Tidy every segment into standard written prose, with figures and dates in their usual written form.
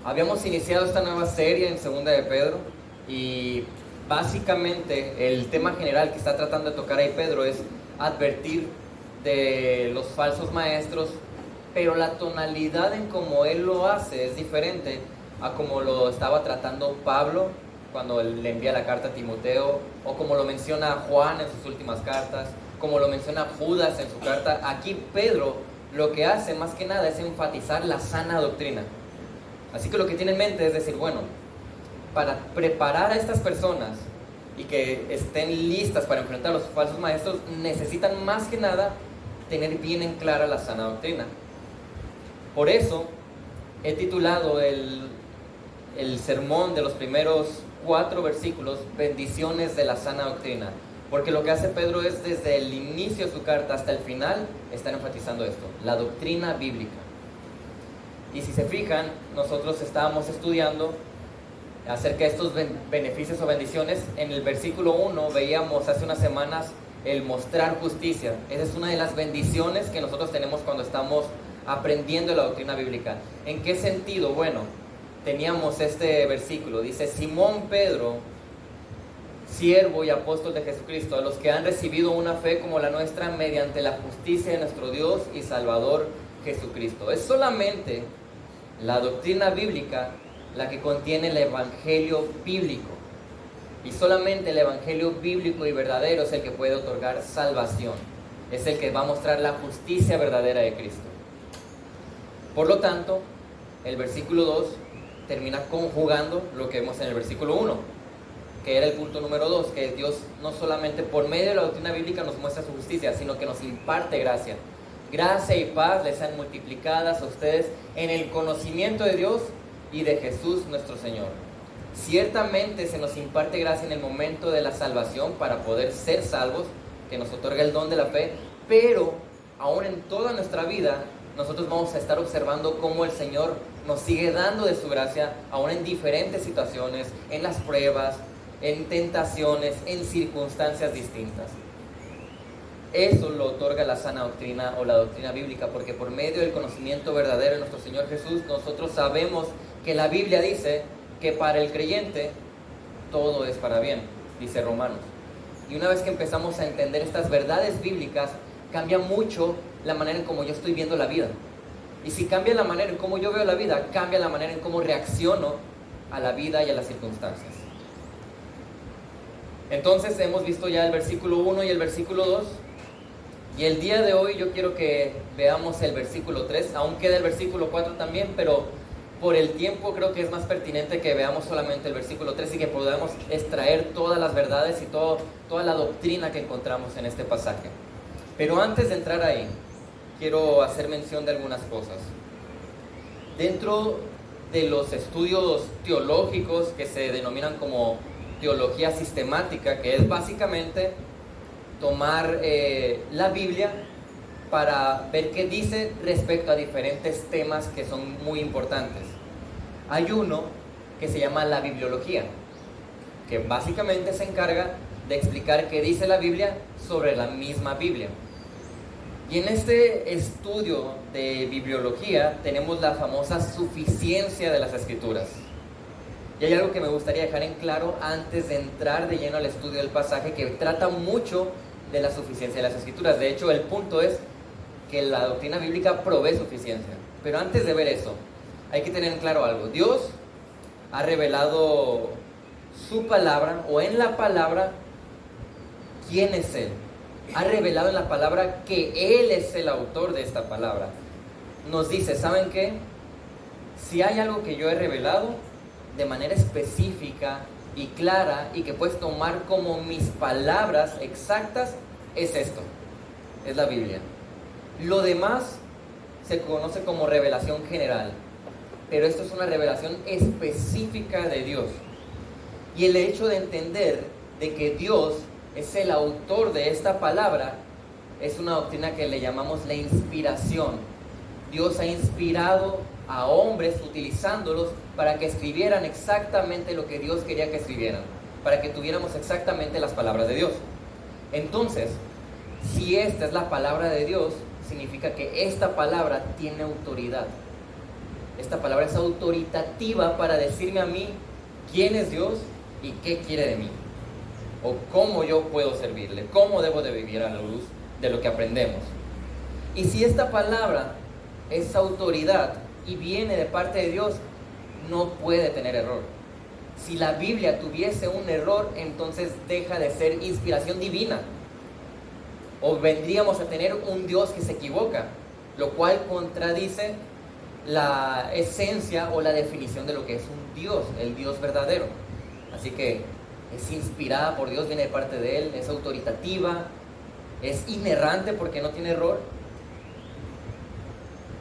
Habíamos iniciado esta nueva serie en Segunda de Pedro y básicamente el tema general que está tratando de tocar ahí Pedro es advertir de los falsos maestros, pero la tonalidad en cómo él lo hace es diferente a como lo estaba tratando Pablo cuando él le envía la carta a Timoteo, o como lo menciona Juan en sus últimas cartas, como lo menciona Judas en su carta. Aquí Pedro lo que hace más que nada es enfatizar la sana doctrina. Así que lo que tiene en mente es decir, bueno, para preparar a estas personas y que estén listas para enfrentar a los falsos maestros, necesitan más que nada tener bien en clara la sana doctrina. Por eso he titulado el sermón de los primeros 4 versículos, bendiciones de la sana doctrina, porque lo que hace Pedro es desde el inicio de su carta hasta el final estar enfatizando esto, la doctrina bíblica. Y si se fijan, nosotros estábamos estudiando acerca de estos beneficios o bendiciones. En el versículo 1 veíamos hace unas semanas el mostrar justicia. Esa es una de las bendiciones que nosotros tenemos cuando estamos aprendiendo la doctrina bíblica. ¿En qué sentido? Bueno, teníamos este versículo, dice: Simón Pedro, siervo y apóstol de Jesucristo, a los que han recibido una fe como la nuestra mediante la justicia de nuestro Dios y Salvador Jesucristo. Es solamente la doctrina bíblica la que contiene el evangelio bíblico, y solamente el evangelio bíblico y verdadero es el que puede otorgar salvación, es el que va a mostrar la justicia verdadera de Cristo. Por lo tanto, el versículo 2 termina conjugando lo que vemos en el versículo 1, que era el punto número 2, que Dios no solamente por medio de la doctrina bíblica nos muestra su justicia, sino que nos imparte gracia. Gracia y paz les sean multiplicadas a ustedes en el conocimiento de Dios y de Jesús nuestro Señor. Ciertamente se nos imparte gracia en el momento de la salvación para poder ser salvos, que nos otorga el don de la fe, pero aún en toda nuestra vida nosotros vamos a estar observando cómo el Señor nos sigue dando de su gracia, aún en diferentes situaciones, en las pruebas, en tentaciones, en circunstancias distintas. Eso lo otorga la sana doctrina o la doctrina bíblica, porque por medio del conocimiento verdadero de nuestro Señor Jesús, nosotros sabemos que la Biblia dice que para el creyente todo es para bien, dice Romanos. Y una vez que empezamos a entender estas verdades bíblicas, cambia mucho la manera en cómo yo estoy viendo la vida. Y si cambia la manera en cómo yo veo la vida, cambia la manera en cómo reacciono a la vida y a las circunstancias. Entonces hemos visto ya el versículo 1 y el versículo 2. Y el día de hoy yo quiero que veamos el versículo 3. Aún queda el versículo 4 también, pero por el tiempo creo que es más pertinente que veamos solamente el versículo 3 y que podamos extraer todas las verdades y toda la doctrina que encontramos en este pasaje. Pero antes de entrar ahí, quiero hacer mención de algunas cosas. Dentro de los estudios teológicos que se denominan como teología sistemática, que es básicamente tomar la Biblia para ver qué dice respecto a diferentes temas que son muy importantes. Hay uno que se llama la bibliología, que básicamente se encarga de explicar qué dice la Biblia sobre la misma Biblia. Y en este estudio de bibliología tenemos la famosa suficiencia de las Escrituras. Y hay algo que me gustaría dejar en claro antes de entrar de lleno al estudio del pasaje, que trata mucho de la suficiencia de las Escrituras. De hecho, el punto es que la doctrina bíblica provee suficiencia. Pero antes de ver eso, hay que tener en claro algo. Dios ha revelado su palabra, o en la palabra, quién es Él. Ha revelado en la palabra que Él es el autor de esta palabra. Nos dice, ¿saben qué? Si hay algo que yo he revelado de manera específica y clara y que puedes tomar como mis palabras exactas, es esto, es la Biblia. Lo demás se conoce como revelación general, pero esto es una revelación específica de Dios. Y el hecho de entender de que Dios es el autor de esta palabra es una doctrina que le llamamos la inspiración. Dios ha inspirado a hombres utilizándolos para que escribieran exactamente lo que Dios quería que escribieran, para que tuviéramos exactamente las palabras de Dios. Entonces, si esta es la palabra de Dios, significa que esta palabra tiene autoridad. Esta palabra es autoritativa para decirme a mí quién es Dios y qué quiere de mí, o cómo yo puedo servirle, cómo debo de vivir a la luz de lo que aprendemos. Y si esta palabra es autoridad y viene de parte de Dios, no puede tener error. Si la Biblia tuviese un error, entonces deja de ser inspiración divina, o vendríamos a tener un Dios que se equivoca, lo cual contradice la esencia o la definición de lo que es un Dios, el Dios verdadero. Así que es inspirada por Dios, viene de parte de Él, es autoritativa, es inerrante porque no tiene error,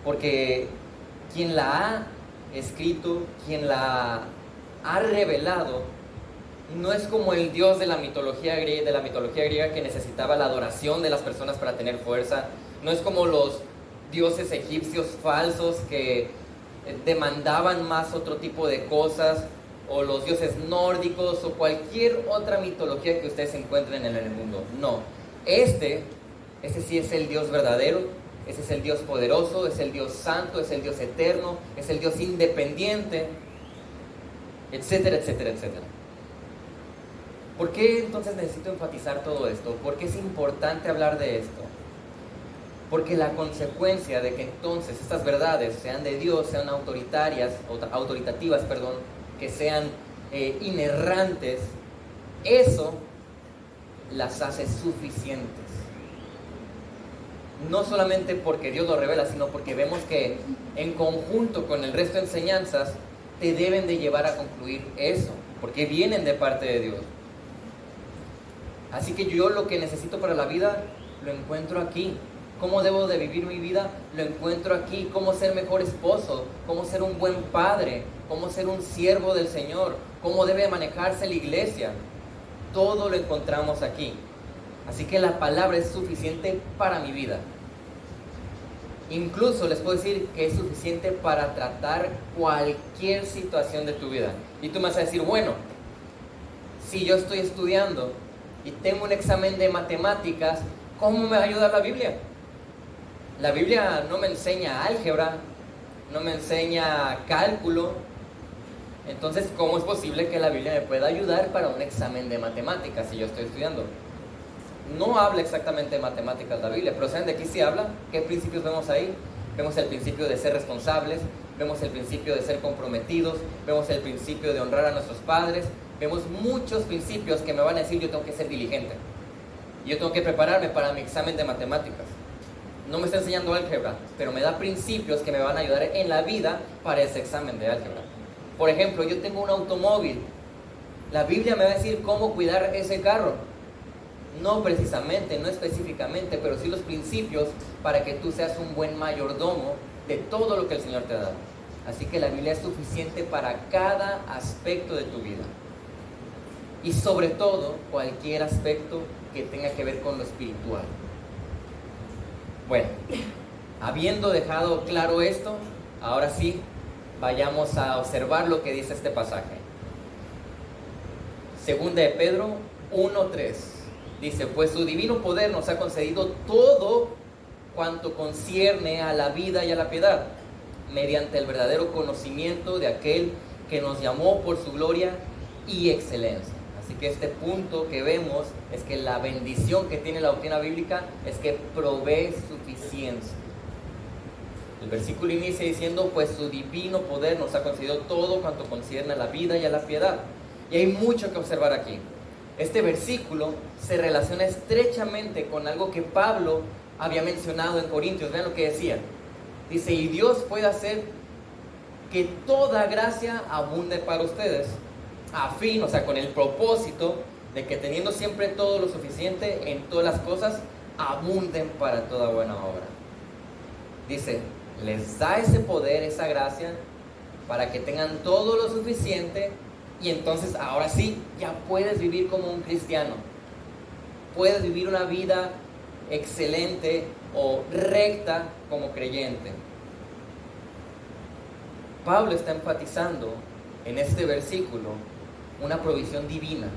porque quien la ha escrito, quien la ha revelado, no es como el Dios de la mitología griega que necesitaba la adoración de las personas para tener fuerza. No es como los dioses egipcios falsos que demandaban más otro tipo de cosas, o los dioses nórdicos, o cualquier otra mitología que ustedes encuentren en el mundo. No, este sí es el Dios verdadero, ese es el Dios poderoso, es el Dios santo, es el Dios eterno, es el Dios independiente, etcétera, etcétera, etcétera. ¿Por qué entonces necesito enfatizar todo esto? ¿Por qué es importante hablar de esto? Porque la consecuencia de que entonces estas verdades sean de Dios, sean autoritativas, que sean inerrantes, eso las hace suficientes. No solamente porque Dios lo revela, sino porque vemos que en conjunto con el resto de enseñanzas te deben de llevar a concluir eso, porque vienen de parte de Dios. Así que yo lo que necesito para la vida lo encuentro aquí. ¿Cómo debo de vivir mi vida? Lo encuentro aquí. ¿Cómo ser mejor esposo? ¿Cómo ser un buen padre? ¿Cómo ser un siervo del Señor? ¿Cómo debe manejarse la iglesia? Todo lo encontramos aquí. Así que la palabra es suficiente para mi vida. Incluso les puedo decir que es suficiente para tratar cualquier situación de tu vida. Y tú me vas a decir, bueno, si yo estoy estudiando y tengo un examen de matemáticas, ¿cómo me va a ayudar la Biblia? La Biblia no me enseña álgebra, no me enseña cálculo. Entonces, ¿cómo es posible que la Biblia me pueda ayudar para un examen de matemáticas si yo estoy estudiando? No habla exactamente de matemáticas la Biblia, pero ¿saben de qué sí habla? ¿Qué principios vemos ahí? Vemos el principio de ser responsables, vemos el principio de ser comprometidos, vemos el principio de honrar a nuestros padres, vemos muchos principios que me van a decir yo tengo que ser diligente. Yo tengo que prepararme para mi examen de matemáticas. No me está enseñando álgebra, pero me da principios que me van a ayudar en la vida para ese examen de álgebra. Por ejemplo, yo tengo un automóvil. La Biblia me va a decir cómo cuidar ese carro. No precisamente, no específicamente, pero sí los principios para que tú seas un buen mayordomo de todo lo que el Señor te ha dado. Así que la Biblia es suficiente para cada aspecto de tu vida. Y sobre todo, cualquier aspecto que tenga que ver con lo espiritual. Bueno, habiendo dejado claro esto, ahora sí, vayamos a observar lo que dice este pasaje. Segunda de Pedro 1:3. Dice, pues su divino poder nos ha concedido todo cuanto concierne a la vida y a la piedad, mediante el verdadero conocimiento de aquel que nos llamó por su gloria y excelencia. Así que este punto que vemos es que la bendición que tiene la doctrina bíblica es que provee suficiencia. El versículo inicia diciendo, pues su divino poder nos ha concedido todo cuanto concierne a la vida y a la piedad. Y hay mucho que observar aquí. Este versículo se relaciona estrechamente con algo que Pablo había mencionado en Corintios. Vean lo que decía. Dice, y Dios puede hacer que toda gracia abunde para ustedes, a fin, o sea, con el propósito de que teniendo siempre todo lo suficiente en todas las cosas, abunden para toda buena obra. Dice, les da ese poder, esa gracia, para que tengan todo lo suficiente, y entonces ahora sí, ya puedes vivir como un cristiano. Puedes vivir una vida excelente o recta como creyente. Pablo está enfatizando en este versículo una provisión divina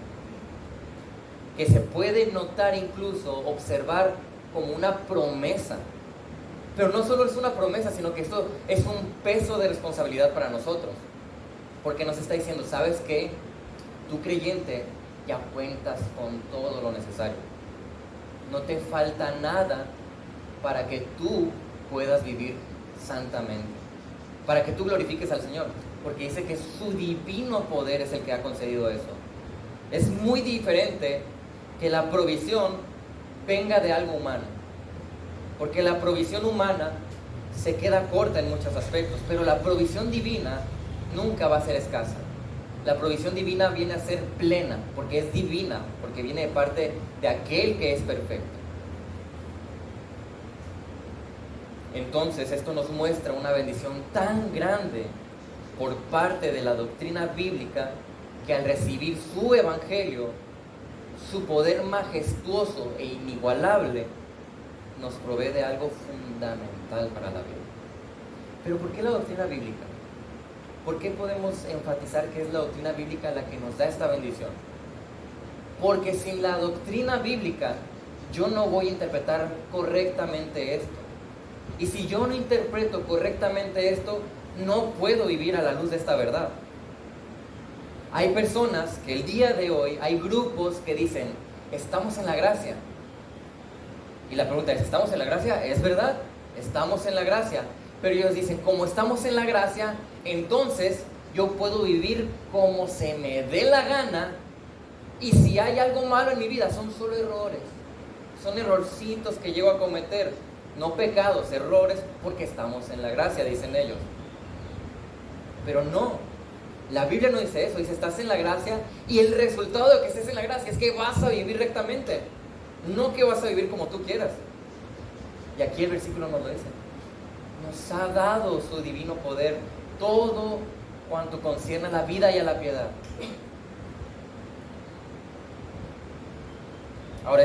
que se puede notar, incluso observar como una promesa. Pero no solo es una promesa, sino que esto es un peso de responsabilidad para nosotros. Porque nos está diciendo, ¿sabes qué? Tú creyente ya cuentas con todo lo necesario. No te falta nada para que tú puedas vivir santamente. Para que tú glorifiques al Señor. Porque dice que su divino poder es el que ha concedido eso. Es muy diferente que la provisión venga de algo humano. Porque la provisión humana se queda corta en muchos aspectos, pero la provisión divina nunca va a ser escasa. La provisión divina viene a ser plena, porque es divina, porque viene de parte de aquel que es perfecto. Entonces, esto nos muestra una bendición tan grande por parte de la doctrina bíblica, que al recibir su evangelio, su poder majestuoso e inigualable, nos provee de algo fundamental para la vida. Pero ¿por qué la doctrina bíblica? ¿Por qué podemos enfatizar que es la doctrina bíblica la que nos da esta bendición? Porque sin la doctrina bíblica yo no voy a interpretar correctamente esto. Y si yo no interpreto correctamente esto, no puedo vivir a la luz de esta verdad. Hay personas que el día de hoy, hay grupos que dicen, estamos en la gracia. Y la pregunta es, ¿estamos en la gracia? ¿Es verdad? Estamos en la gracia. Pero ellos dicen, como estamos en la gracia, entonces yo puedo vivir como se me dé la gana. Y si hay algo malo en mi vida, son solo errores. Son errorcitos que llego a cometer. No pecados, errores, porque estamos en la gracia, dicen ellos. Pero no, la Biblia no dice eso. Dice, estás en la gracia y el resultado de que estés en la gracia es que vas a vivir rectamente. No que vas a vivir como tú quieras. Y aquí el versículo nos lo dice. Nos ha dado su divino poder, todo cuanto concierne a la vida y a la piedad. Ahora,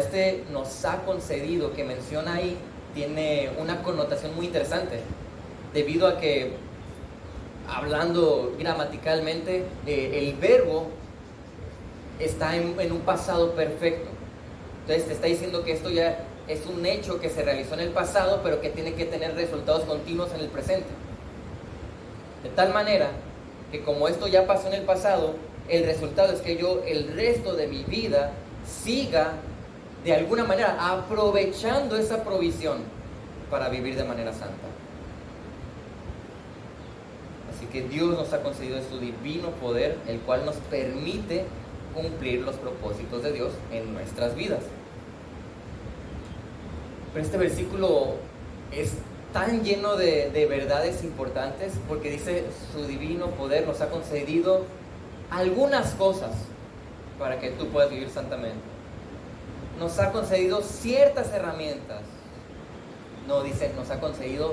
nos ha concedido que menciona ahí, tiene una connotación muy interesante, debido a que, hablando gramaticalmente, el verbo está en un pasado perfecto. Entonces te está diciendo que esto ya es un hecho que se realizó en el pasado, pero que tiene que tener resultados continuos en el presente. De tal manera que como esto ya pasó en el pasado, el resultado es que yo el resto de mi vida siga de alguna manera aprovechando esa provisión para vivir de manera santa. Así que Dios nos ha concedido su divino poder, el cual nos permite cumplir los propósitos de Dios en nuestras vidas. Pero este versículo es tan lleno de verdades importantes, porque dice, su divino poder nos ha concedido algunas cosas para que tú puedas vivir santamente. Nos ha concedido ciertas herramientas. No, dice, nos ha concedido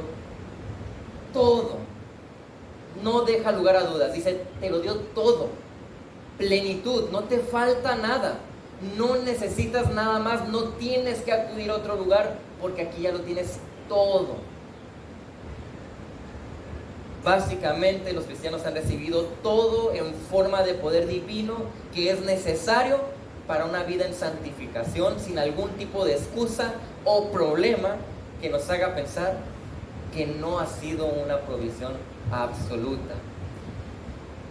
todo. No deja lugar a dudas. Dice, te lo dio todo. Plenitud, no te falta nada. No necesitas nada más, no tienes que acudir a otro lugar, porque aquí ya lo tienes todo. Básicamente los cristianos han recibido todo en forma de poder divino que es necesario para una vida en santificación, sin algún tipo de excusa o problema que nos haga pensar que no ha sido una provisión absoluta.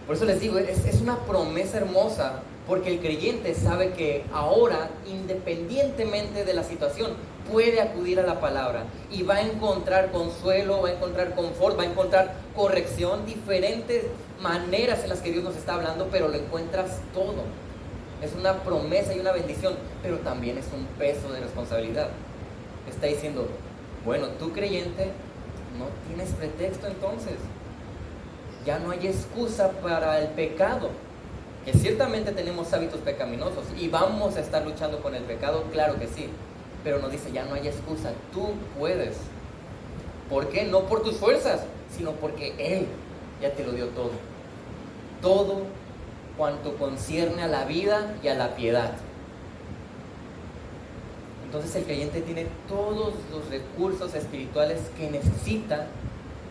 Por eso les digo, es una promesa hermosa, porque el creyente sabe que ahora, independientemente de la situación, puede acudir a la palabra y va a encontrar consuelo, va a encontrar confort, va a encontrar corrección, diferentes maneras en las que Dios nos está hablando, pero lo encuentras todo. Es una promesa y una bendición, pero también es un peso de responsabilidad. Está diciendo, bueno, tú creyente, no tienes pretexto entonces. Ya no hay excusa para el pecado. Que ciertamente tenemos hábitos pecaminosos y vamos a estar luchando con el pecado, claro que sí. Pero nos dice, ya no hay excusa, tú puedes. ¿Por qué? No por tus fuerzas, sino porque Él ya te lo dio todo. Todo cuanto concierne a la vida y a la piedad. Entonces el creyente tiene todos los recursos espirituales que necesita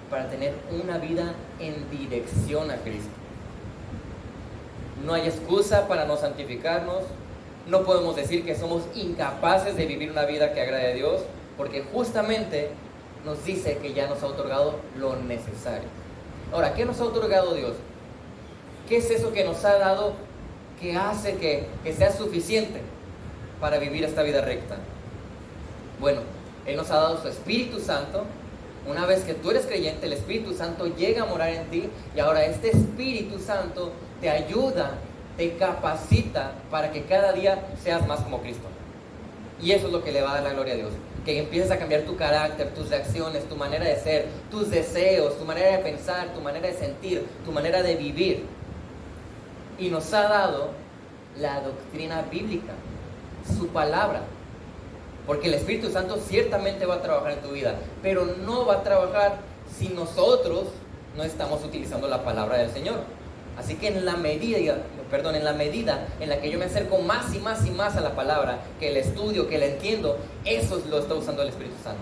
para tener una vida en dirección a Cristo. No hay excusa para no santificarnos. No podemos decir que somos incapaces de vivir una vida que agrade a Dios, porque justamente nos dice que ya nos ha otorgado lo necesario. Ahora, ¿qué nos ha otorgado Dios? ¿Qué es eso que nos ha dado que hace que sea suficiente para vivir esta vida recta? Bueno, Él nos ha dado su Espíritu Santo. Una vez que tú eres creyente, el Espíritu Santo llega a morar en ti, y ahora este Espíritu Santo te ayuda, te capacita para que cada día seas más como Cristo. Y eso es lo que le va a dar la gloria a Dios. Que empieces a cambiar tu carácter, tus reacciones, tu manera de ser, tus deseos, tu manera de pensar, tu manera de sentir, tu manera de vivir. Y nos ha dado la doctrina bíblica, su palabra. Porque el Espíritu Santo ciertamente va a trabajar en tu vida, pero no va a trabajar si nosotros no estamos utilizando la palabra del Señor. Así que en la medida en la que yo me acerco más y más y más a la palabra, que la estudio, que la entiendo, eso lo está usando el Espíritu Santo.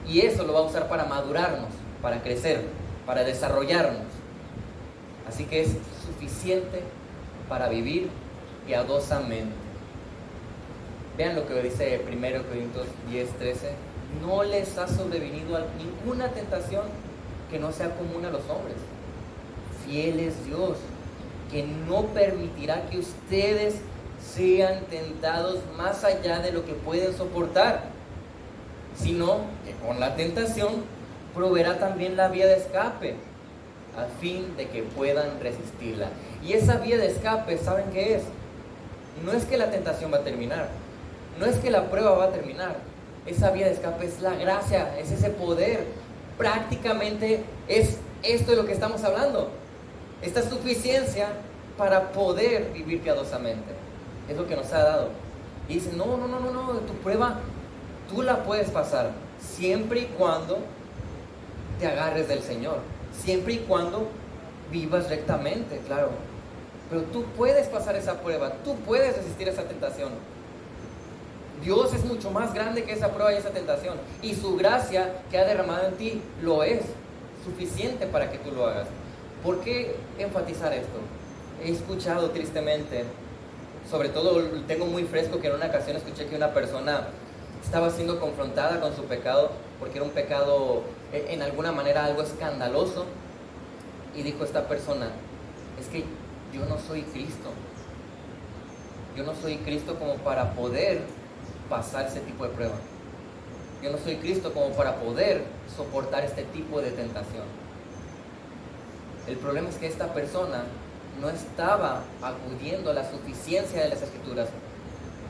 Y eso lo va a usar para madurarnos, para crecer, para desarrollarnos. Así que es suficiente para vivir piadosamente. Vean lo que dice 1 Corintios 10:13. No les ha sobrevenido ninguna tentación que no sea común a los hombres. Fiel es Dios, que no permitirá que ustedes sean tentados más allá de lo que pueden soportar, sino que con la tentación proveerá también la vía de escape, a fin de que puedan resistirla. Y esa vía de escape, ¿saben qué es? No es que la tentación va a terminar, no es que la prueba va a terminar. Esa vía de escape es la gracia, es ese poder. Prácticamente es esto de lo que estamos hablando. Esta suficiencia para poder vivir piadosamente. Es lo que nos ha dado. Y dice, no, tu prueba tú la puedes pasar siempre y cuando te agarres del Señor. Siempre y cuando vivas rectamente, claro. Pero tú puedes pasar esa prueba, tú puedes resistir esa tentación. Dios es mucho más grande que esa prueba y esa tentación. Y su gracia que ha derramado en ti lo es suficiente para que tú lo hagas. ¿Por qué enfatizar esto? He escuchado tristemente, sobre todo tengo muy fresco que en una ocasión escuché que una persona estaba siendo confrontada con su pecado, porque era un pecado en alguna manera algo escandaloso, y dijo esta persona, es que yo no soy Cristo. Yo no soy Cristo como para poder pasar ese tipo de prueba. Yo no soy Cristo como para poder soportar este tipo de tentación. El problema es que esta persona no estaba acudiendo a la suficiencia de las Escrituras,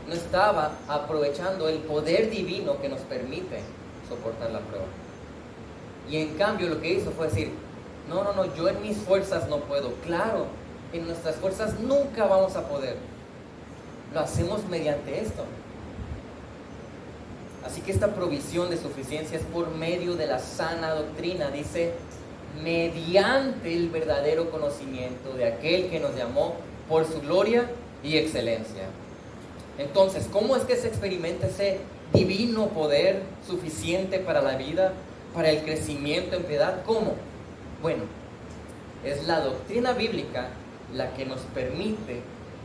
no estaba aprovechando el poder divino que nos permite soportar la prueba. Y en cambio lo que hizo fue decir, no, yo en mis fuerzas no puedo. Claro, en nuestras fuerzas nunca vamos a poder. Lo hacemos mediante esto. Así que esta provisión de suficiencia es por medio de la sana doctrina, dice, mediante el verdadero conocimiento de aquel que nos llamó por su gloria y excelencia. Entonces, ¿cómo es que se experimenta ese divino poder suficiente para la vida, para el crecimiento en piedad? ¿Cómo? Bueno, es la doctrina bíblica la que nos permite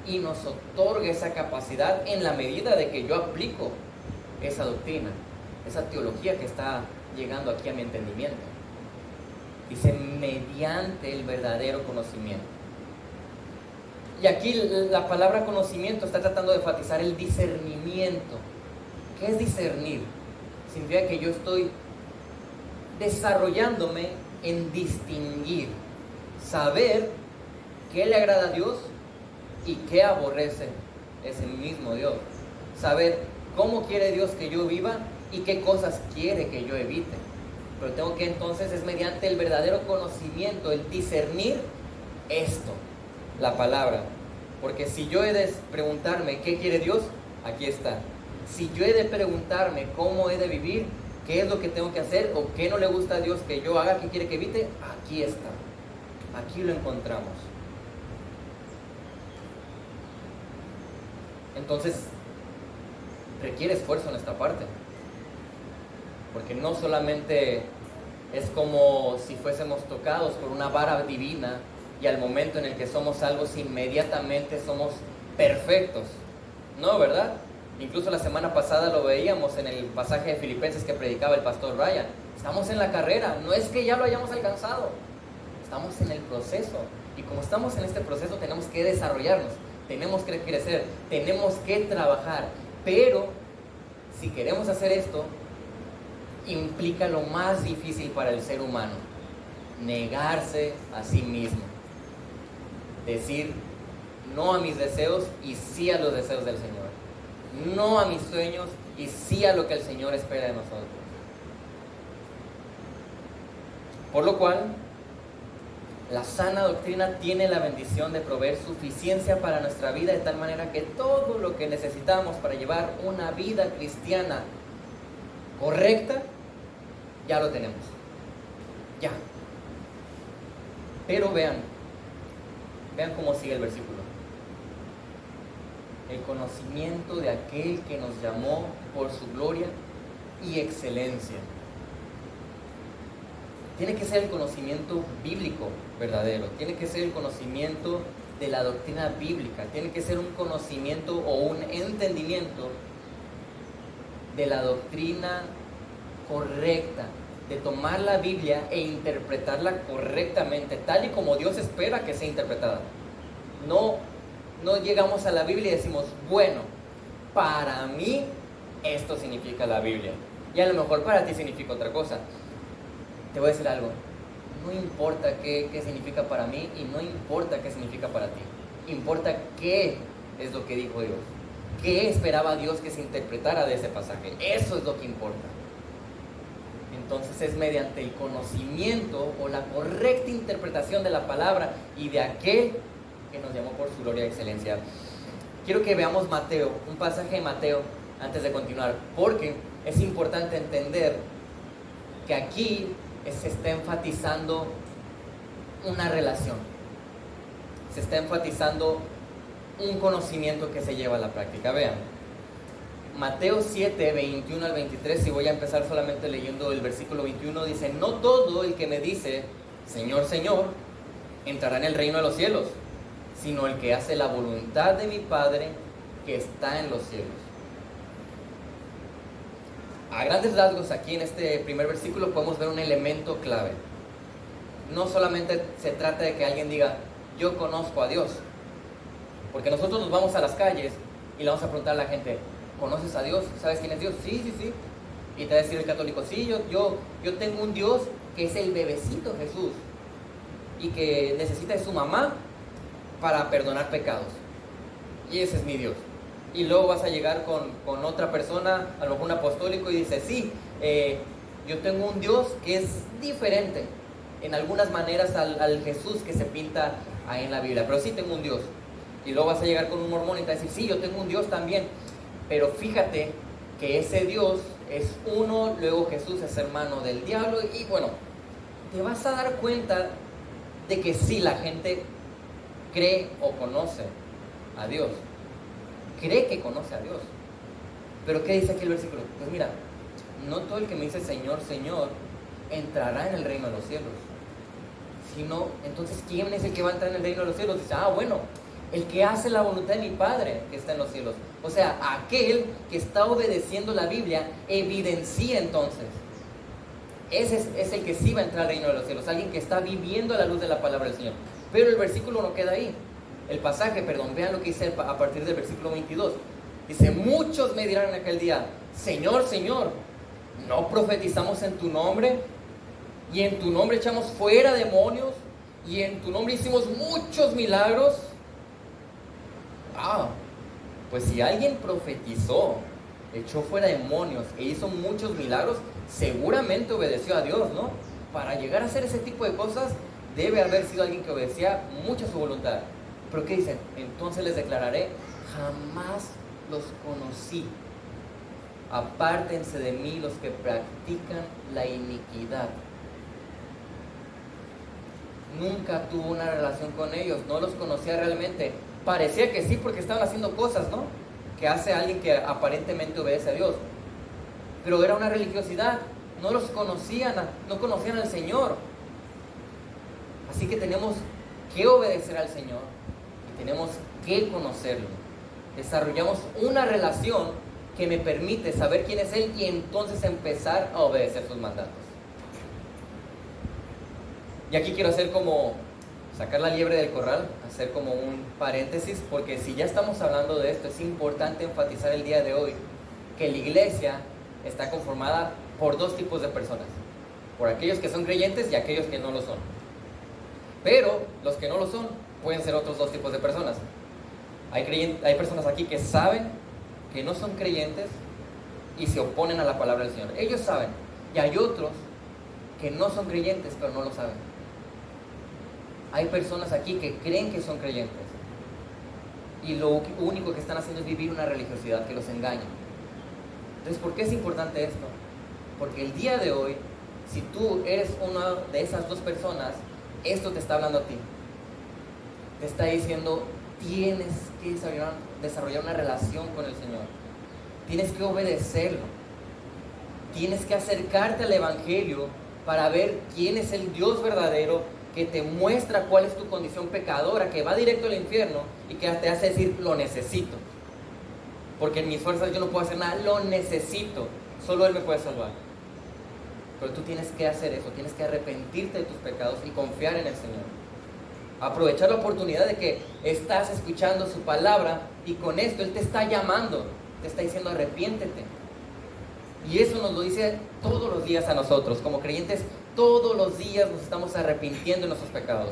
y nos otorga esa capacidad en la medida de que yo aplico esa doctrina, esa teología que está llegando aquí a mi entendimiento. Dice, mediante el verdadero conocimiento. Y aquí la palabra conocimiento está tratando de enfatizar el discernimiento. ¿Qué es discernir? Significa que yo estoy desarrollándome en distinguir, saber qué le agrada a Dios y qué aborrece ese mismo Dios. Saber cómo quiere Dios que yo viva y qué cosas quiere que yo evite. Pero tengo que entonces, es mediante el verdadero conocimiento, el discernir esto, la palabra. Porque si yo he de preguntarme qué quiere Dios, aquí está. Si yo he de preguntarme cómo he de vivir, qué es lo que tengo que hacer o qué no le gusta a Dios que yo haga, qué quiere que evite, aquí está. Aquí lo encontramos. Entonces, requiere esfuerzo en esta parte. Porque no solamente es como si fuésemos tocados por una vara divina y al momento en el que somos salvos inmediatamente somos perfectos. No, ¿verdad? Incluso la semana pasada lo veíamos en el pasaje de Filipenses que predicaba el pastor Ryan. Estamos en la carrera, no es que ya lo hayamos alcanzado, estamos en el proceso. Y como estamos en este proceso, tenemos que desarrollarnos, tenemos que crecer, tenemos que trabajar. Pero si queremos hacer esto, implica lo más difícil para el ser humano: negarse a sí mismo. Decir no a mis deseos y sí a los deseos del Señor. No a mis sueños y sí a lo que el Señor espera de nosotros. Por lo cual, la sana doctrina tiene la bendición de proveer suficiencia para nuestra vida, de tal manera que todo lo que necesitamos para llevar una vida cristiana correcta, ya lo tenemos. Ya. Pero vean cómo sigue el versículo. El conocimiento de aquel que nos llamó por su gloria y excelencia. Tiene que ser el conocimiento bíblico verdadero, tiene que ser el conocimiento de la doctrina bíblica, tiene que ser un conocimiento o un entendimiento de la doctrina correcta, de tomar la Biblia e interpretarla correctamente, tal y como Dios espera que sea interpretada. No llegamos a la Biblia y decimos, bueno, para mí esto significa la Biblia, y a lo mejor para ti significa otra cosa. Te voy a decir algo, no importa qué significa para mí y no importa qué significa para ti. Importa qué es lo que dijo Dios, qué esperaba Dios que se interpretara de ese pasaje. Eso es lo que importa. Entonces es mediante el conocimiento o la correcta interpretación de la palabra y de aquel que nos llamó por su gloria y excelencia. Quiero que veamos Mateo, un pasaje de Mateo antes de continuar, porque es importante entender que aquí se está enfatizando una relación, se está enfatizando un conocimiento que se lleva a la práctica. Vean, Mateo 7, 21 al 23, y voy a empezar solamente leyendo el versículo 21, dice: no todo el que me dice, Señor, Señor, entrará en el reino de los cielos, sino el que hace la voluntad de mi Padre que está en los cielos. A grandes rasgos, aquí en este primer versículo podemos ver un elemento clave. No solamente se trata de que alguien diga, yo conozco a Dios, porque nosotros nos vamos a las calles y le vamos a preguntar a la gente, ¿conoces a Dios? ¿Sabes quién es Dios? Sí. Y te va a decir el católico, sí, yo tengo un Dios que es el bebecito Jesús y que necesita de su mamá para perdonar pecados. Y ese es mi Dios. Y luego vas a llegar con otra persona, a lo mejor un apostólico, y dice, sí, yo tengo un Dios que es diferente en algunas maneras al Jesús que se pinta ahí en la Biblia, pero sí tengo un Dios. Y luego vas a llegar con un mormón y te va a decir, sí, yo tengo un Dios también, pero fíjate que ese Dios es uno, luego Jesús es hermano del diablo, y bueno, te vas a dar cuenta de que sí, la gente cree o conoce a Dios, cree que conoce a Dios. Pero ¿qué dice aquí el versículo? Pues mira, no todo el que me dice Señor, Señor, entrará en el reino de los cielos. Sino, entonces, ¿quién es el que va a entrar en el reino de los cielos? Dice, bueno, el que hace la voluntad de mi Padre que está en los cielos. O sea, aquel que está obedeciendo la Biblia evidencia entonces. Ese es el que sí va a entrar al reino de los cielos, alguien que está viviendo a la luz de la palabra del Señor. Pero el versículo no queda ahí. El pasaje, vean lo que dice a partir del versículo 22. Dice, muchos me dirán en aquel día, Señor, Señor, ¿no profetizamos en tu nombre? Y en tu nombre echamos fuera demonios, y en tu nombre hicimos muchos milagros. Pues si alguien profetizó, echó fuera demonios e hizo muchos milagros, seguramente obedeció a Dios, ¿no? Para llegar a hacer ese tipo de cosas, debe haber sido alguien que obedecía mucho a su voluntad. Pero ¿qué dicen? Entonces les declararé, jamás los conocí. Apártense de mí los que practican la iniquidad. Nunca tuvo una relación con ellos, no los conocía realmente. Parecía que sí porque estaban haciendo cosas, ¿no? Que hace alguien que aparentemente obedece a Dios. Pero era una religiosidad, no los conocían, no conocían al Señor. Así que tenemos que obedecer al Señor y tenemos que conocerlo. Desarrollamos una relación que me permite saber quién es Él y entonces empezar a obedecer sus mandatos. Y aquí quiero hacer como sacar la liebre del corral, hacer como un paréntesis, porque si ya estamos hablando de esto, es importante enfatizar el día de hoy que la iglesia está conformada por dos tipos de personas, por aquellos que son creyentes y aquellos que no lo son. Pero los que no lo son pueden ser otros dos tipos de personas. Hay personas aquí que saben que no son creyentes y se oponen a la palabra del Señor. Ellos saben. Y hay otros que no son creyentes pero no lo saben. Hay personas aquí que creen que son creyentes y lo único que están haciendo es vivir una religiosidad que los engaña. Entonces, ¿por qué es importante esto? Porque el día de hoy, si tú eres una de esas dos personas, esto te está hablando a ti. Te está diciendo, tienes que desarrollar una relación con el Señor. Tienes que obedecerlo. Tienes que acercarte al Evangelio para ver quién es el Dios verdadero que te muestra cuál es tu condición pecadora, que va directo al infierno y que te hace decir, lo necesito. Porque en mis fuerzas yo no puedo hacer nada, lo necesito. Solo Él me puede salvar. Pero tú tienes que hacer eso, tienes que arrepentirte de tus pecados y confiar en el Señor. Aprovechar la oportunidad de que estás escuchando su palabra y con esto Él te está llamando, te está diciendo arrepiéntete. Y eso nos lo dice todos los días a nosotros, como creyentes, todos los días nos estamos arrepintiendo de nuestros pecados.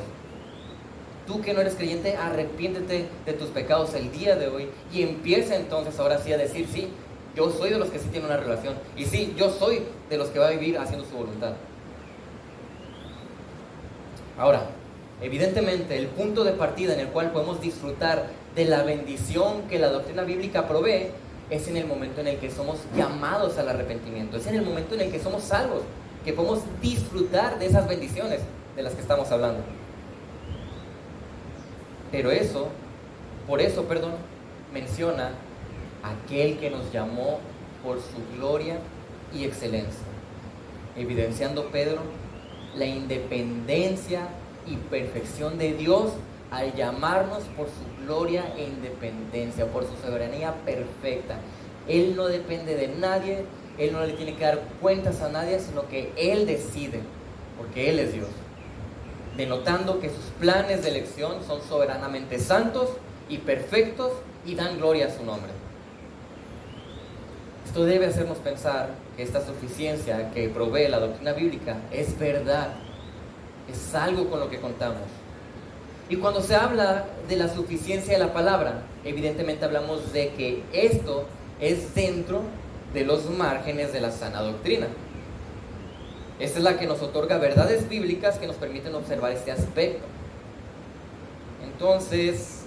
Tú que no eres creyente, arrepiéntete de tus pecados el día de hoy y empieza entonces ahora sí a decir, sí, yo soy de los que sí tienen una relación y sí, yo soy de los que va a vivir haciendo su voluntad. Ahora, evidentemente, el punto de partida en el cual podemos disfrutar de la bendición que la doctrina bíblica provee es en el momento en el que somos llamados al arrepentimiento, es en el momento en el que somos salvos, que podemos disfrutar de esas bendiciones de las que estamos hablando. Pero por eso, menciona aquel que nos llamó por su gloria y excelencia, evidenciando Pedro la independencia y perfección de Dios al llamarnos por su gloria e independencia, por su soberanía perfecta. Él no depende de nadie, Él no le tiene que dar cuentas a nadie, sino que Él decide, porque Él es Dios, denotando que sus planes de elección son soberanamente santos y perfectos y dan gloria a su nombre. Esto debe hacernos pensar que esta suficiencia que provee la doctrina bíblica es verdad, es algo con lo que contamos. Y cuando se habla de la suficiencia de la palabra, evidentemente hablamos de que esto es dentro de los márgenes de la sana doctrina. Esta es la que nos otorga verdades bíblicas que nos permiten observar este aspecto. Entonces,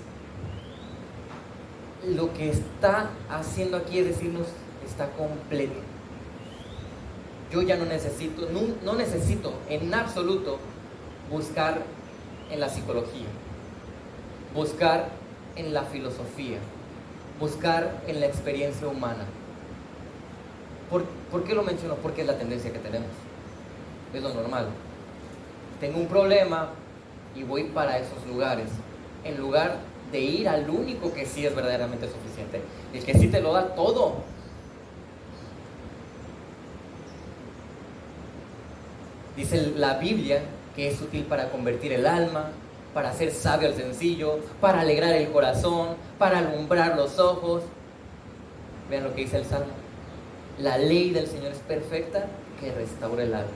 lo que está haciendo aquí es decirnos, está completo. Yo ya no necesito en absoluto buscar en la psicología, buscar en la filosofía, buscar en la experiencia humana. ¿Por qué lo menciono? Porque es la tendencia que tenemos. Es lo normal. Tengo un problema y voy para esos lugares, en lugar de ir al único que sí es verdaderamente suficiente, el que sí te lo da todo. Dice la Biblia que es útil para convertir el alma, para hacer sabio al sencillo, para alegrar el corazón, para alumbrar los ojos. Vean lo que dice el Salmo. La ley del Señor es perfecta, que restaura el alma.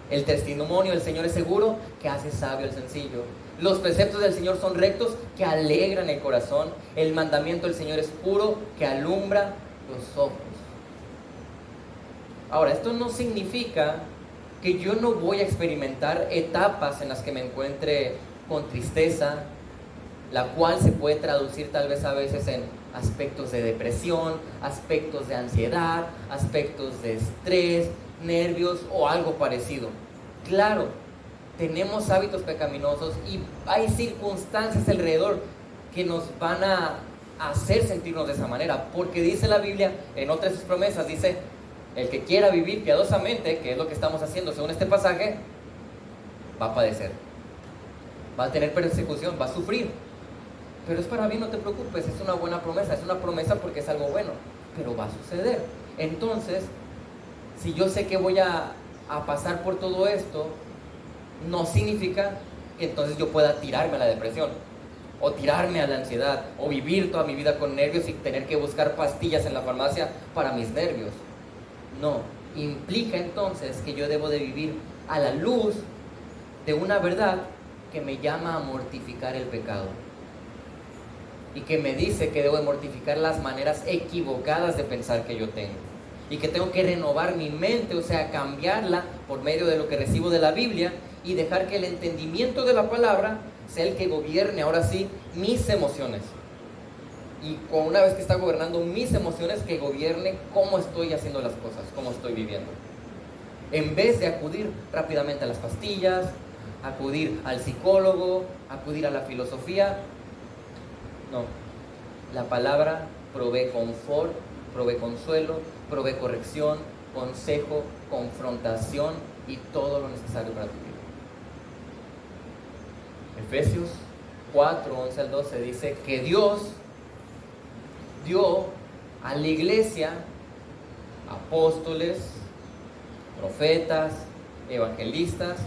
El testimonio del Señor es seguro, que hace sabio al sencillo. Los preceptos del Señor son rectos, que alegran el corazón. El mandamiento del Señor es puro, que alumbra los ojos. Ahora, esto no significa que yo no voy a experimentar etapas en las que me encuentre con tristeza, la cual se puede traducir tal vez a veces en aspectos de depresión, aspectos de ansiedad, aspectos de estrés, nervios o algo parecido. Claro, tenemos hábitos pecaminosos y hay circunstancias alrededor que nos van a hacer sentirnos de esa manera, porque dice la Biblia en otra de sus promesas, dice, el que quiera vivir piadosamente, que es lo que estamos haciendo según este pasaje, va a padecer, va a tener persecución, va a sufrir. Pero es para mí, no te preocupes, es una buena promesa, es una promesa porque es algo bueno, pero va a suceder. Entonces, si yo sé que voy a pasar por todo esto, no significa que entonces yo pueda tirarme a la depresión, o tirarme a la ansiedad, o vivir toda mi vida con nervios y tener que buscar pastillas en la farmacia para mis nervios. No, implica entonces que yo debo de vivir a la luz de una verdad que me llama a mortificar el pecado. Y que me dice que debo de mortificar las maneras equivocadas de pensar que yo tengo. Y que tengo que renovar mi mente, o sea, cambiarla por medio de lo que recibo de la Biblia y dejar que el entendimiento de la palabra sea el que gobierne ahora sí mis emociones. Y una vez que está gobernando mis emociones, que gobierne cómo estoy haciendo las cosas, cómo estoy viviendo. En vez de acudir rápidamente a las pastillas, acudir al psicólogo, acudir a la filosofía. No, la palabra provee confort, provee consuelo, provee corrección, consejo, confrontación y todo lo necesario para vivir. Efesios 4, 11 al 12 dice que Dios dio a la iglesia apóstoles, profetas, evangelistas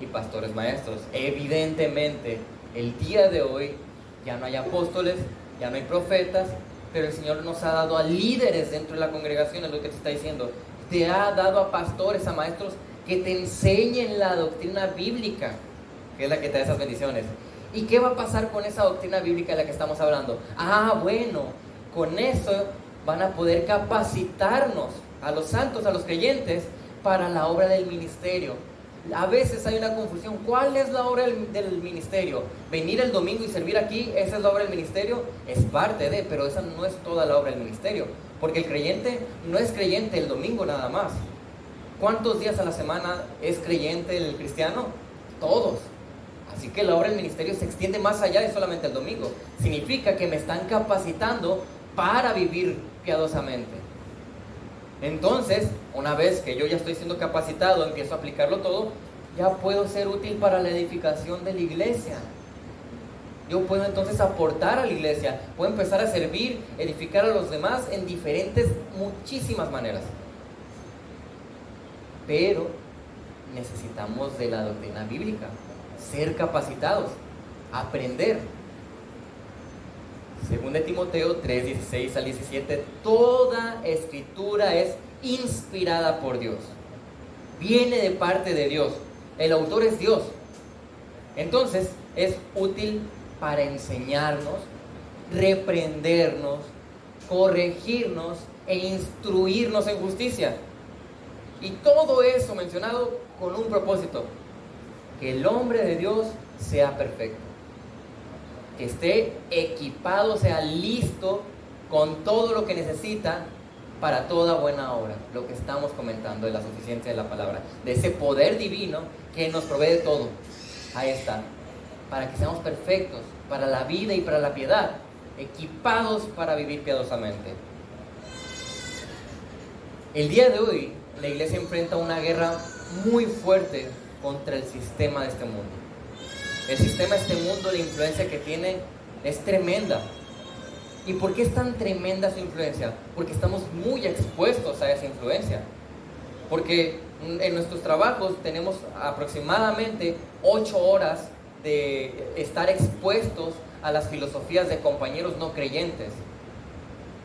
y pastores maestros. Evidentemente, el día de hoy ya no hay apóstoles, ya no hay profetas, pero el Señor nos ha dado a líderes dentro de la congregación, es lo que te está diciendo. Te ha dado a pastores, a maestros que te enseñen la doctrina bíblica, que es la que te da esas bendiciones. ¿Y qué va a pasar con esa doctrina bíblica de la que estamos hablando? Bueno, con eso van a poder capacitarnos a los santos, a los creyentes, para la obra del ministerio. A veces hay una confusión. ¿Cuál es la obra del ministerio? ¿Venir el domingo y servir aquí? ¿Esa es la obra del ministerio? Es parte de, pero esa no es toda la obra del ministerio. Porque el creyente no es creyente el domingo nada más. ¿Cuántos días a la semana es creyente el cristiano? Todos. Así que la obra del ministerio se extiende más allá de solamente el domingo. Significa que me están capacitando para vivir piadosamente. Entonces, una vez que yo ya estoy siendo capacitado, empiezo a aplicarlo todo, ya puedo ser útil para la edificación de la iglesia. Yo puedo entonces aportar a la iglesia, puedo empezar a servir, edificar a los demás en diferentes, muchísimas maneras. Pero necesitamos de la doctrina bíblica, ser capacitados, aprender. Según de Timoteo 3, 16 al 17, toda escritura es inspirada por Dios. Viene de parte de Dios. El autor es Dios. Entonces, es útil para enseñarnos, reprendernos, corregirnos e instruirnos en justicia. Y todo eso mencionado con un propósito: que el hombre de Dios sea perfecto, que esté equipado, sea listo con todo lo que necesita para toda buena obra. Lo que estamos comentando de la suficiencia de la palabra, de ese poder divino que nos provee de todo. Ahí está, para que seamos perfectos para la vida y para la piedad, equipados para vivir piadosamente. El día de hoy la iglesia enfrenta una guerra muy fuerte contra el sistema de este mundo. El sistema de este mundo, la influencia que tiene es tremenda. ¿Y por qué es tan tremenda su influencia? Porque estamos muy expuestos a esa influencia. Porque en nuestros trabajos tenemos aproximadamente 8 horas de estar expuestos a las filosofías de compañeros no creyentes.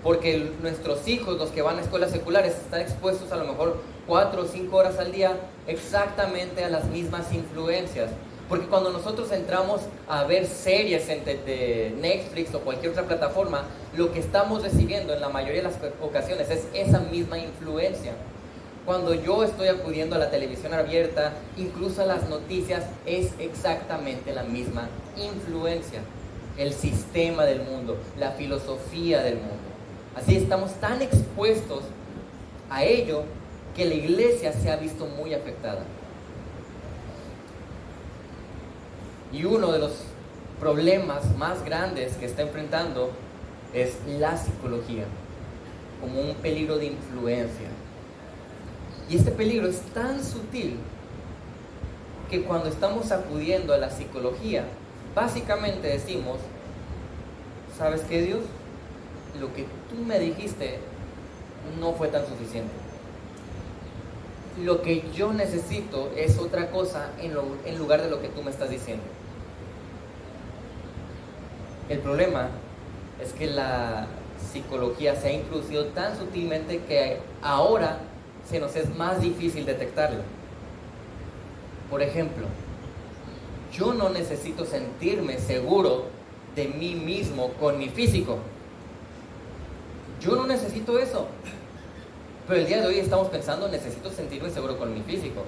Porque nuestros hijos, los que van a escuelas seculares, están expuestos a lo mejor 4 o 5 horas al día exactamente a las mismas influencias. Porque cuando nosotros entramos a ver series de Netflix o cualquier otra plataforma, lo que estamos recibiendo en la mayoría de las ocasiones es esa misma influencia. Cuando yo estoy acudiendo a la televisión abierta, incluso a las noticias, es exactamente la misma influencia. El sistema del mundo, la filosofía del mundo. Así estamos tan expuestos a ello que la iglesia se ha visto muy afectada. Y uno de los problemas más grandes que está enfrentando es la psicología, como un peligro de influencia. Y este peligro es tan sutil que cuando estamos acudiendo a la psicología, básicamente decimos: ¿sabes qué, Dios? Lo que tú me dijiste no fue tan suficiente. lo que yo necesito es otra cosa en lugar de lo que tú me estás diciendo. El problema es que la psicología se ha introducido tan sutilmente que ahora se nos es más difícil detectarla. Por ejemplo, yo no necesito sentirme seguro de mí mismo con mi físico. Yo no necesito eso. Pero el día de hoy estamos pensando, necesito sentirme seguro con mi físico.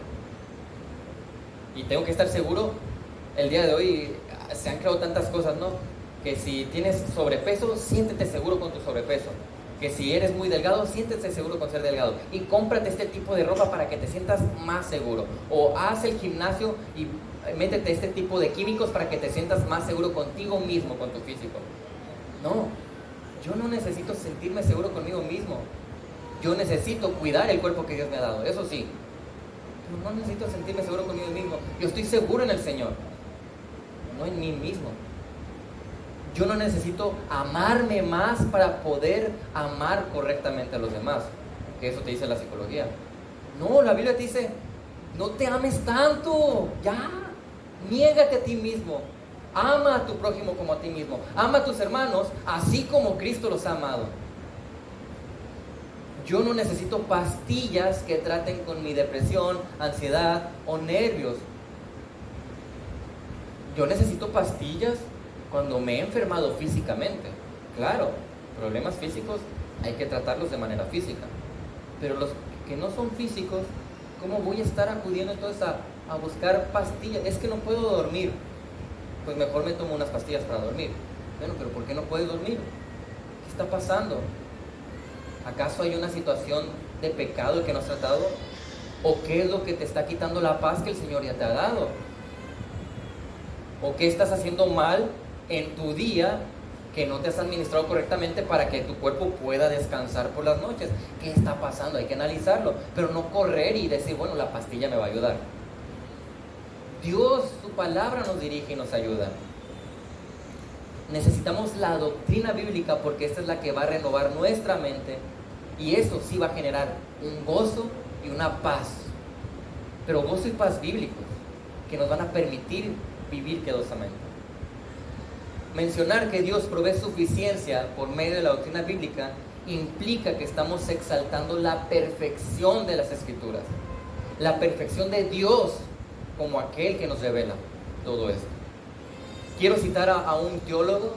Y tengo que estar seguro. El día de hoy se han creado tantas cosas, ¿no? Que si tienes sobrepeso, siéntete seguro con tu sobrepeso. Que si eres muy delgado, siéntete seguro con ser delgado. Y cómprate este tipo de ropa para que te sientas más seguro. O haz el gimnasio y métete este tipo de químicos para que te sientas más seguro contigo mismo, con tu físico. No, yo no necesito sentirme seguro conmigo mismo. Yo necesito cuidar el cuerpo que Dios me ha dado, eso sí. Pero no necesito sentirme seguro conmigo mismo. Yo estoy seguro en el Señor, no en mí mismo. Yo no necesito amarme más para poder amar correctamente a los demás, que eso te dice la psicología. No, la Biblia te dice, no te ames tanto, ya, niégate a ti mismo. Ama a tu prójimo como a ti mismo. Ama a tus hermanos así como Cristo los ha amado. Yo no necesito pastillas que traten con mi depresión, ansiedad o nervios. Yo necesito pastillas cuando me he enfermado físicamente. Claro, problemas físicos hay que tratarlos de manera física. Pero los que no son físicos, ¿cómo voy a estar acudiendo entonces a buscar pastillas? Es que no puedo dormir. Pues mejor me tomo unas pastillas para dormir. Bueno, pero ¿por qué no puedes dormir? ¿Qué está pasando? ¿Acaso hay una situación de pecado que no has tratado? ¿O qué es lo que te está quitando la paz que el Señor ya te ha dado? ¿O qué estás haciendo mal en tu día que no te has administrado correctamente para que tu cuerpo pueda descansar por las noches? ¿Qué está pasando? Hay que analizarlo, pero no correr y decir, bueno, la pastilla me va a ayudar. Dios, su palabra nos dirige y nos ayuda. Necesitamos la doctrina bíblica porque esta es la que va a renovar nuestra mente y eso sí va a generar un gozo y una paz, pero gozo y paz bíblicos que nos van a permitir vivir piadosamente. Mencionar que Dios provee suficiencia por medio de la doctrina bíblica implica que estamos exaltando la perfección de las Escrituras, la perfección de Dios como aquel que nos revela todo esto. Quiero citar a un teólogo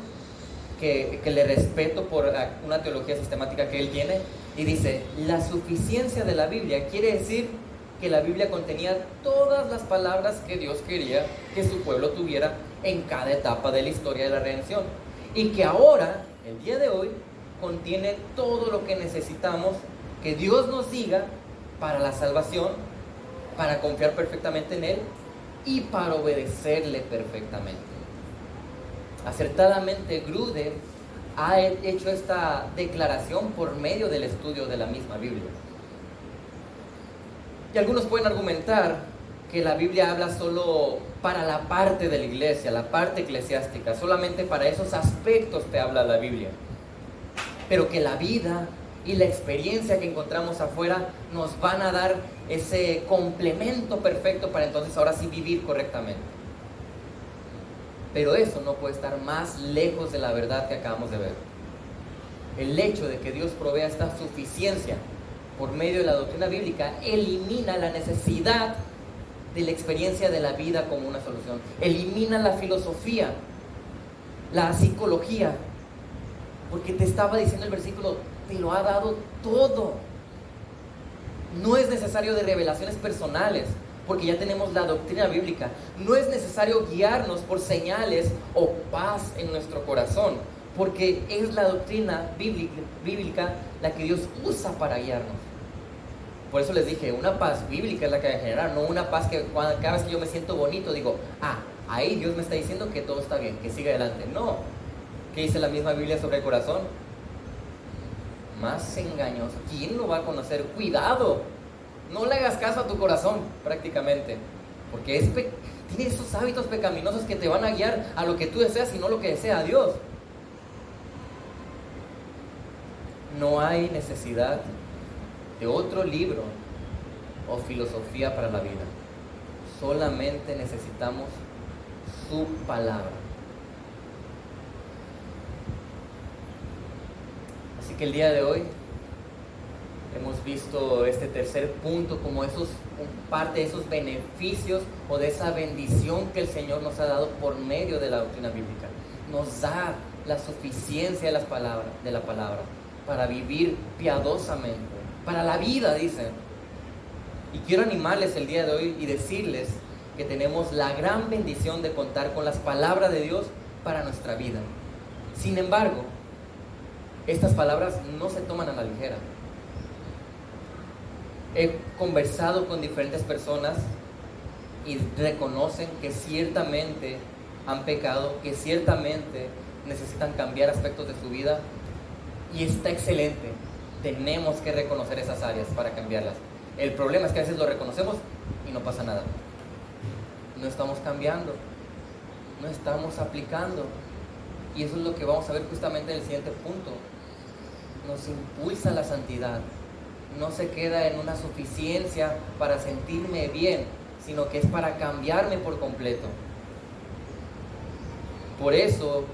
que le respeto por una teología sistemática que él tiene, y dice, la suficiencia de la Biblia quiere decir que la Biblia contenía todas las palabras que Dios quería que su pueblo tuviera en cada etapa de la historia de la redención, y que ahora, el día de hoy, contiene todo lo que necesitamos que Dios nos diga para la salvación, para confiar perfectamente en Él y para obedecerle perfectamente. Acertadamente, Grudem ha hecho esta declaración por medio del estudio de la misma Biblia. Y algunos pueden argumentar que la Biblia habla solo para la parte de la iglesia, la parte eclesiástica, solamente para esos aspectos te habla la Biblia. Pero que la vida y la experiencia que encontramos afuera nos van a dar ese complemento perfecto para entonces ahora sí vivir correctamente. Pero eso no puede estar más lejos de la verdad que acabamos de ver. El hecho de que Dios provea esta suficiencia por medio de la doctrina bíblica elimina la necesidad de la experiencia de la vida como una solución. Elimina la filosofía, la psicología, porque te estaba diciendo el versículo, te lo ha dado todo. No es necesario de revelaciones personales, porque ya tenemos la doctrina bíblica. No es necesario guiarnos por señales o paz en nuestro corazón, porque es la doctrina bíblica la que Dios usa para guiarnos. Por eso les dije, una paz bíblica es la que va a generar, no una paz que cada vez que yo me siento bonito digo, ahí Dios me está diciendo que todo está bien, que siga adelante. No. ¿Qué dice la misma Biblia sobre el corazón? Más engañoso. ¿Quién lo va a conocer? Cuidado. No le hagas caso a tu corazón, prácticamente. Porque tiene esos hábitos pecaminosos que te van a guiar a lo que tú deseas y no lo que desea Dios. No hay necesidad de otro libro o filosofía para la vida. Solamente necesitamos su palabra. Así que el día de hoy hemos visto este tercer punto como parte de esos beneficios o de esa bendición que el Señor nos ha dado por medio de la doctrina bíblica. Nos da la suficiencia de la palabra para vivir piadosamente, para la vida, dicen. Y quiero animarles el día de hoy y decirles que tenemos la gran bendición de contar con las palabras de Dios para nuestra vida. Sin embargo, estas palabras no se toman a la ligera. He conversado con diferentes personas y reconocen que ciertamente han pecado, que ciertamente necesitan cambiar aspectos de su vida, y está excelente. Tenemos que reconocer esas áreas para cambiarlas. El problema es que a veces lo reconocemos y no pasa nada. No estamos cambiando, no estamos aplicando, y eso es lo que vamos a ver justamente en el siguiente punto. Nos impulsa la santidad. No se queda en una suficiencia para sentirme bien, sino que es para cambiarme por completo. Por eso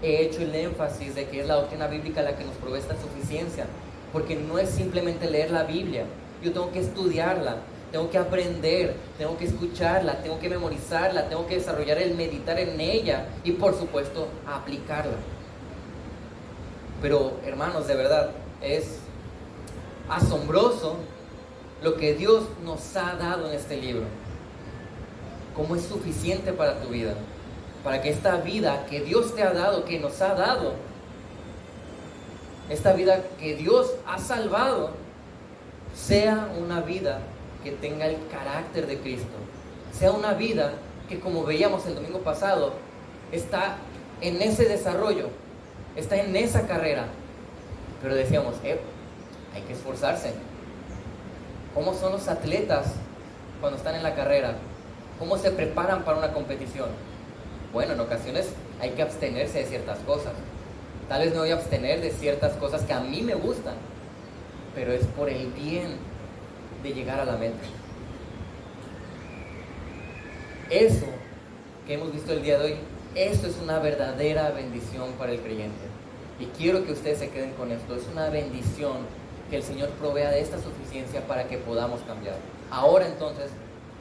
he hecho el énfasis de que es la doctrina bíblica la que nos provee esta suficiencia, porque no es simplemente leer la Biblia. Yo tengo que estudiarla, tengo que aprender, tengo que escucharla, tengo que memorizarla, tengo que desarrollar el meditar en ella y, por supuesto, aplicarla. Pero, hermanos, de verdad, es asombroso lo que Dios nos ha dado en este libro. Cómo es suficiente para tu vida, para que esta vida que Dios te ha dado, que nos ha dado, esta vida que Dios ha salvado, sea una vida que tenga el carácter de Cristo, sea una vida que, como veíamos el domingo pasado, está en ese desarrollo, está en esa carrera. Pero decíamos, hay que esforzarse. ¿Cómo son los atletas cuando están en la carrera? ¿Cómo se preparan para una competición? Bueno, en ocasiones hay que abstenerse de ciertas cosas. Tal vez me voy a abstener de ciertas cosas que a mí me gustan, pero es por el bien de llegar a la meta. Eso que hemos visto el día de hoy, esto es una verdadera bendición para el creyente. Y quiero que ustedes se queden con esto. Es una bendición que el Señor provea de esta suficiencia para que podamos cambiar. Ahora entonces,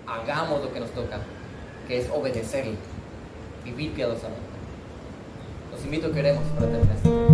hagamos lo que nos toca, que es obedecerle, vivir piadosamente. Los invito a que oremos para terminar.